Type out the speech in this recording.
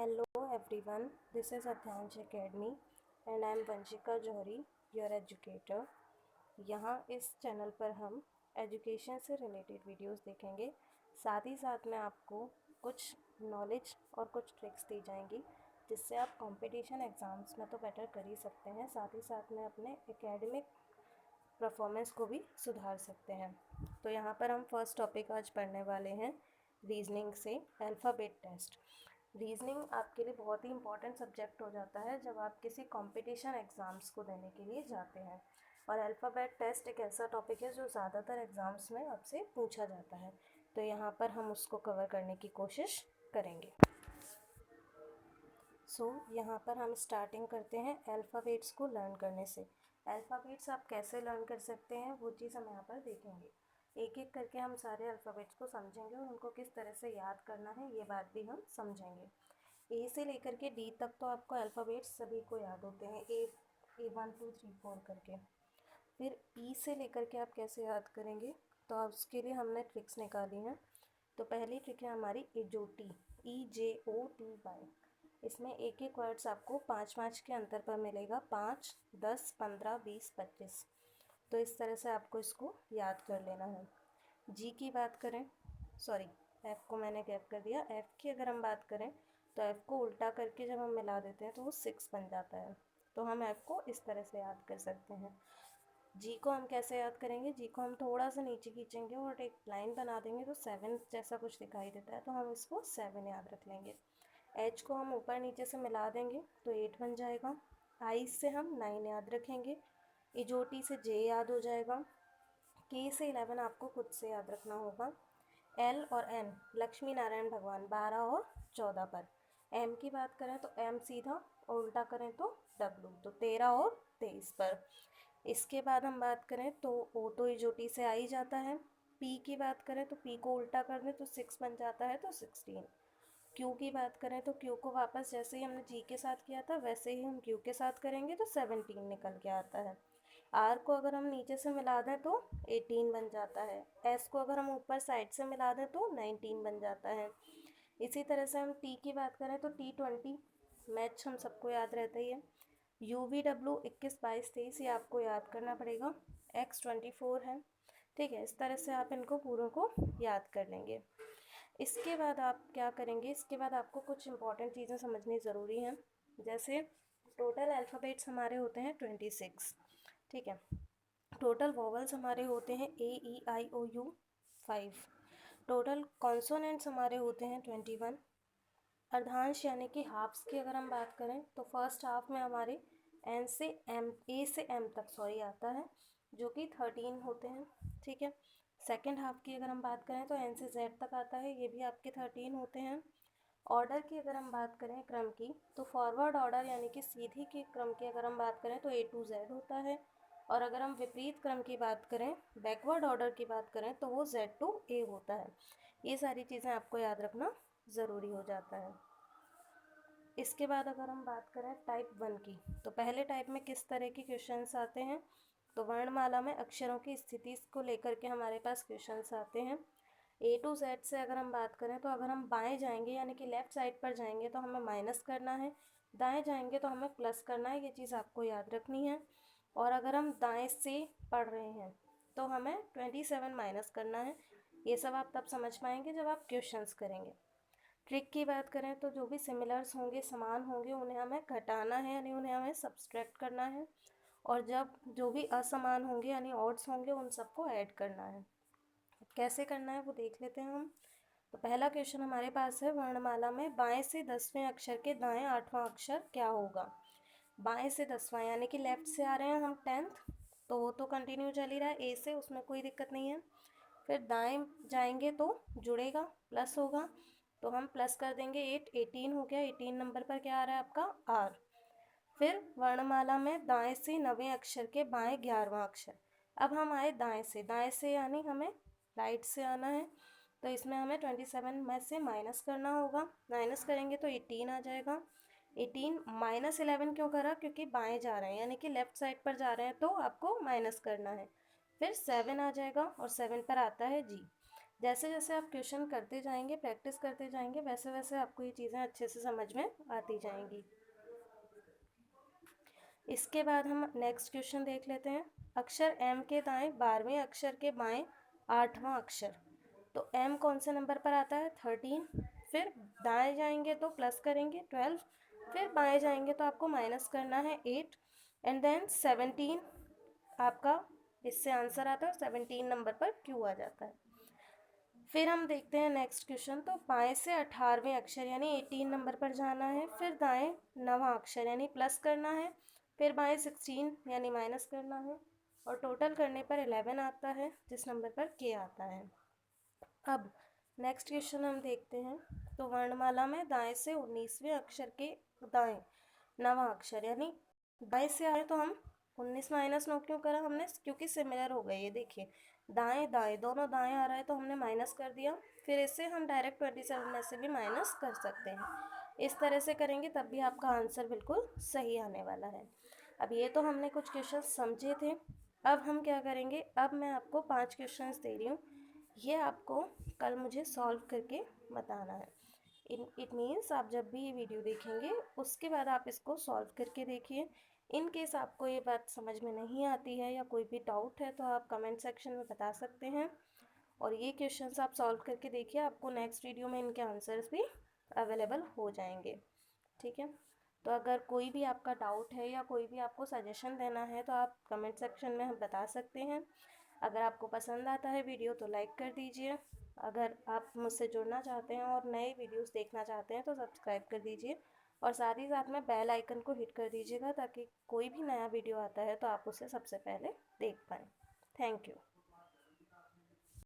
Hello everyone, this is Adhyansh Academy and I am Vanshika Johri, your educator. यहाँ इस channel पर हम education से रिलेटेड वीडियोस देखेंगे। साथ ही साथ में आपको कुछ नॉलेज और कुछ ट्रिक्स दी जाएंगी जिससे आप कंपटीशन एग्ज़ाम्स में तो बेटर कर ही सकते हैं, साथ ही साथ में अपने एकेडमिक परफॉर्मेंस को भी सुधार सकते हैं। तो यहाँ पर हम फर्स्ट टॉपिक आज पढ़ने वाले हैं रीजनिंग से अल्फ़ाबेट टेस्ट। रीजनिंग आपके लिए बहुत ही इंपॉर्टेंट सब्जेक्ट हो जाता है जब आप किसी कंपटीशन एग्ज़ाम्स को देने के लिए जाते हैं, और अल्फ़ाबेट टेस्ट एक ऐसा टॉपिक है जो ज़्यादातर एग्ज़ाम्स में आपसे पूछा जाता है। तो यहाँ पर हम उसको कवर करने की कोशिश करेंगे। यहाँ पर हम स्टार्टिंग करते हैं अल्फ़ाबेट्स को लर्न करने से। अल्फ़ाबेट्स आप कैसे लर्न कर सकते हैं वो चीज़ हम यहाँ पर देखेंगे। एक एक करके हम सारे अल्फ़ाबेट्स को समझेंगे और उनको किस तरह से याद करना है ये बात भी हम समझेंगे। ए से लेकर के डी तक तो आपको अल्फ़ाबेट्स सभी को याद होते हैं, ए 1 2 3 4 करके। फिर ई से लेकर के आप कैसे याद करेंगे, तो आप उसके लिए हमने ट्रिक्स निकाली हैं। तो पहली ट्रिक है हमारी इजोटी, EJOTY। इसमें एक एक वर्ड्स आपको 5 5 के अंतर पर मिलेगा, 5 10 15 20 25। तो इस तरह से आपको इसको याद कर लेना है। जी की बात करें, सॉरी एफ़ को मैंने गैप कर दिया। एफ़ की अगर हम बात करें तो एफ़ को उल्टा करके जब हम मिला देते हैं तो वो 6 बन जाता है। तो हम एफ़ को इस तरह से याद कर सकते हैं। जी को हम कैसे याद करेंगे, जी को हम थोड़ा सा नीचे खींचेंगे और एक लाइन बना देंगे तो 7 जैसा कुछ दिखाई देता है, तो हम इसको 7 याद रख लेंगे। एच को हम ऊपर नीचे से मिला देंगे तो 8 बन जाएगा। आई से हम 9 याद रखेंगे। इजोटी से जे याद हो जाएगा। के से 11 आपको खुद से याद रखना होगा। एल और एन लक्ष्मी नारायण भगवान 12 और 14 पर। एम की बात करें तो एम सीधा और उल्टा करें तो डब्लू, तो 13 और 23 पर। इसके बाद हम बात करें तो ओ तो इजोटी से आ ही जाता है। पी की बात करें तो पी को उल्टा कर दें तो 6 बन जाता है, तो 16। क्यू की बात करें तो क्यू को वापस जैसे ही हमने जी के साथ किया था वैसे ही हम क्यू के साथ करेंगे तो 17 निकल के आता है। आर को अगर हम नीचे से मिला दें तो 18 बन जाता है। एस को अगर हम ऊपर साइड से मिला दें तो 19 बन जाता है। इसी तरह से हम टी की बात करें तो T20 मैच हम सबको याद रहता ही है। UVW 21 22 23 ये आपको याद करना पड़ेगा। X24 है, ठीक है। इस तरह से आप इनको पूरों को याद कर लेंगे। इसके बाद आप क्या करेंगे, इसके बाद आपको कुछ इंपॉर्टेंट चीज़ें समझनी ज़रूरी हैं। जैसे टोटल अल्फ़ाबेट्स हमारे होते हैं 26, ठीक है। टोटल वॉवल्स हमारे होते हैं AEIOU 5। टोटल कॉन्सोनेंट्स हमारे होते हैं 21। अर्धांश यानी कि हाफ्स की अगर हम बात करें तो फर्स्ट हाफ में हमारे ए से एम तक आता है, जो कि 13 होते हैं, ठीक है। सेकेंड हाफ की अगर हम बात करें तो एन से जेड तक आता है, ये भी आपके 13 होते हैं। ऑर्डर की अगर हम बात करें क्रम की, तो फॉरवर्ड ऑर्डर यानी कि सीधी के क्रम की अगर हम बात करें तो A to Z होता है, और अगर हम विपरीत क्रम की बात करें, बैकवर्ड ऑर्डर की बात करें, तो वो Z to A होता है। ये सारी चीज़ें आपको याद रखना ज़रूरी हो जाता है। इसके बाद अगर हम बात करें टाइप 1 की, तो पहले टाइप में किस तरह के क्वेश्चंस आते हैं, तो वर्णमाला में अक्षरों की स्थिति को लेकर के हमारे पास क्वेश्चंस आते हैं। A to Z से अगर हम बात करें तो अगर हम बाएं जाएंगे यानी कि लेफ़्ट साइड पर जाएंगे तो हमें माइनस करना है, दाएं जाएंगे तो हमें प्लस करना है, ये चीज़ आपको याद रखनी है। और अगर हम दाएं से पढ़ रहे हैं तो हमें 27 माइनस करना है। ये सब आप तब समझ पाएंगे जब आप क्वेश्चंस करेंगे। ट्रिक की बात करें तो जो भी सिमिलर्स होंगे, समान होंगे, उन्हें हमें घटाना है यानी उन्हें हमें सब्सट्रैक्ट करना है, और जब जो भी असमान होंगे यानी ऑड्स होंगे उन सबको ऐड करना है। कैसे करना है वो देख लेते हैं हम। तो पहला क्वेश्चन हमारे पास है, वर्णमाला में बाएं से 10वें अक्षर के दाएं 8वां अक्षर क्या होगा। बाएं से 10वां यानी कि लेफ्ट से आ रहे हैं हम 10th, तो वो तो कंटिन्यू चल ही रहा है ए से, उसमें कोई दिक्कत नहीं है। फिर दाएं जाएंगे तो जुड़ेगा, प्लस होगा, तो हम प्लस कर देंगे 8, 18 हो गया। 18 नंबर पर क्या आ रहा है आपका आर। फिर वर्णमाला में दाएं से 9वें अक्षर के बाएं 11वां अक्षर। अब हम आए दाएं से यानी हमें राइट से आना है, तो इसमें हमें 27 में से माइनस करना होगा। माइनस करेंगे तो 18 आ जाएगा। 18 -11 क्यों करा, क्योंकि बाएं जा रहे हैं यानी कि लेफ्ट साइड पर जा रहे हैं, तो आपको माइनस करना है। फिर 7 आ जाएगा और 7 पर आता है जी। जैसे जैसे आप क्वेश्चन करते जाएंगे, प्रैक्टिस करते जाएंगे, वैसे वैसे आपको ये चीज़ें अच्छे से समझ में आती जाएंगी। इसके बाद हम नेक्स्ट क्वेश्चन देख लेते हैं। अक्षर एम के दाएं 12वें अक्षर के बाएं 8वां अक्षर, तो एम कौन से नंबर पर आता है? 13। फिर दाएं जाएंगे तो प्लस करेंगे 12, फिर बाएं जाएंगे तो आपको माइनस करना है 8, एंड देन 17 आपका इससे आंसर आता है। 17 नंबर पर क्यू आ जाता है। फिर हम देखते हैं नेक्स्ट क्वेश्चन। तो बाएं से 18वें अक्षर यानी 18 नंबर पर जाना है, फिर दाएं 9वां अक्षर यानी प्लस करना है, फिर बाएं 16 यानी माइनस करना है, और टोटल करने पर 11 आता है जिस नंबर पर के आता है। अब नेक्स्ट क्वेश्चन हम देखते हैं। तो वर्णमाला में दाएं से 19वें अक्षर के दाएं 9वां अक्षर यानी दाएं से आए तो हम 19 माइनस 9 क्यों करा हमने? क्योंकि सिमिलर हो गए। ये देखिए दाएं दाएं दोनों दाएं आ रहा है तो हमने माइनस कर दिया, फिर इससे हम डायरेक्ट 27 में से भी माइनस कर सकते हैं। इस तरह से करेंगे तब भी आपका आंसर बिल्कुल सही आने वाला है। अब ये तो हमने कुछ क्वेश्चन समझे थे। अब हम क्या करेंगे, अब मैं आपको 5 क्वेश्चंस दे रही हूँ, ये आपको कल मुझे सॉल्व करके बताना है। इट मीन्स आप जब भी ये वीडियो देखेंगे उसके बाद आप इसको सॉल्व करके देखिए। इन केस आपको ये बात समझ में नहीं आती है या कोई भी डाउट है तो आप कमेंट सेक्शन में बता सकते हैं, और ये क्वेश्चंस आप सॉल्व करके देखिए, आपको नेक्स्ट वीडियो में इनके आंसर्स भी अवेलेबल हो जाएंगे। ठीक है, तो अगर कोई भी आपका डाउट है या कोई भी आपको सजेशन देना है तो आप कमेंट सेक्शन में हम बता सकते हैं। अगर आपको पसंद आता है वीडियो तो लाइक कर दीजिए। अगर आप मुझसे जुड़ना चाहते हैं और नए वीडियोस देखना चाहते हैं तो सब्सक्राइब कर दीजिए, और साथ ही साथ में बेल आइकन को हिट कर दीजिएगा ताकि कोई भी नया वीडियो आता है तो आप उसे सबसे पहले देख पाएँ। Thank you.